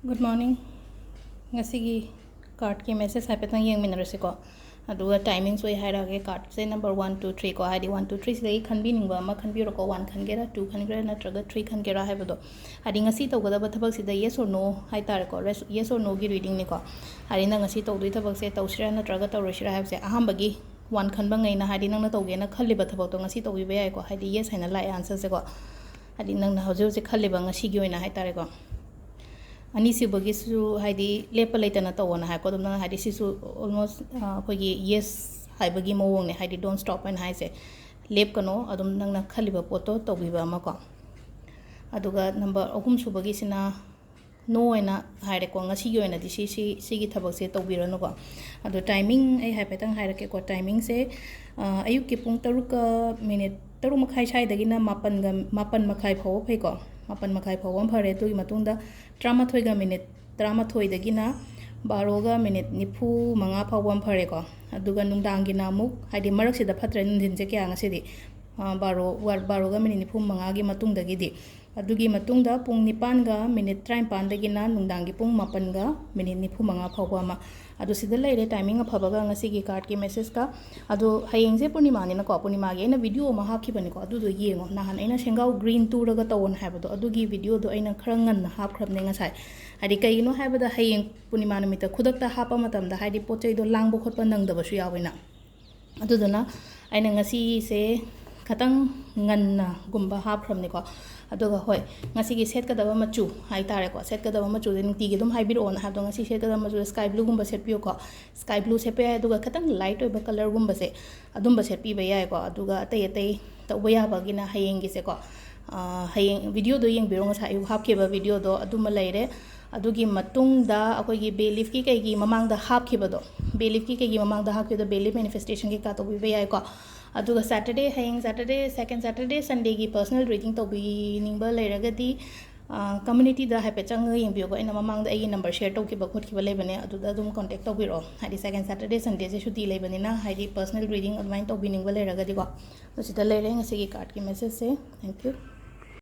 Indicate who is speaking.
Speaker 1: Good morning. Ngasigi card ki message hapetan yeng minarase ko. Aduga timings we hairage card se number 1 2 3 ko hadi 1 2 3 se khanbi ningba ma khanbi ro ko 1 khangera 2 khangera natraga 3 khangera haibado. Hadi ngasi tawgada ba thabak sida yes or no hai tar ko yes or no gi reading ni ko. Hadi na ngasi tawdui thabak se tawsira natraga tawrishira haibse aham bagi 1 khanba ngai na hadi nang na tawge na khalli ba thabak to ngasi tawbi ba yai ko hadi yes haina lai answer se ko. Hadi nang na hauju se khalli ba ngasi gi oina hai tar ko. Ani si bagi su haidi lepa laita na tawana hai ko dumna haidi si su almost kogi yes hai bagi mawong ne haidi don't stop and hai se lep kano adum nang na khaliba poto tawbiba ma ko aduga number ahum su bagi sina no ena haire ko ngasi gi oina di si gi thabak se tawbirano ko adu timing ai hai petang haire ke ko timing se ayuk ki pung 3 minute 3 makhai sai dagi na 8 makhai phaw phai ko 8 makhai phaw phare tu matungda 13 ga minute 13 dagi na 12 ga minute nifu manga phaw phare ko aduga nungdang gi na muk haidi marak sida phatre nundin je kya ngasi di 12 ga minute nifu manga gi matung dagi di adugi matungda pung 9 ga minute 35 dagi na nungdang gi pung 8 ga minute nifu manga phaw ma adu sida laire timing aphaga ga ngasi gi card ki message ka adu hayeng je purnima ni na ko purnima ge na video ma hapki bani ko adu do yengo nahan aina sengau green tour ga tawon habado adugi video do aina khrangan na hap khrab ne ngasai hadi kai no habada hayeng purnima namita khudak ta hapa matam da hadi pochai do langbo khotpa nang da basu yawina adu dona aina ngasi se khatang nganna gumba hap khrab ne ko aduga hoi ngasi gi set ka daba machu hai tare ko set ka daba machu de nti gi dum hai bir on ha do ngasi set ka daba machu sky blue gumba set piyo ko sky blue set pe aduga khatang light oi ba color gumba se adum ba set pi ba yai ko aduga atai tawba ya ba gi na hayeng gi se ko hayeng video do yeng birong sa yu hap ke ba video do aduma laire adugi matung da akoi gi bay leaf ki kai gi mamang da hap ke ba do bay leaf ki kai gi mamang da hap ke do bay leaf manifestation ki ka to bi ba yai ko aduga saturday hayeng saturday second saturday sunday gi personal reading to bi ningba lairagadi community da hape chang yeng bi ko ina mamang da ai number share to ki ba khot ki ba lebane aduda dum contact to biro hadi second saturday sunday je shuti lebane na hadi personal reading online to bi ningba lairagadi ko so sita laire ngasi gi card ki message se thank you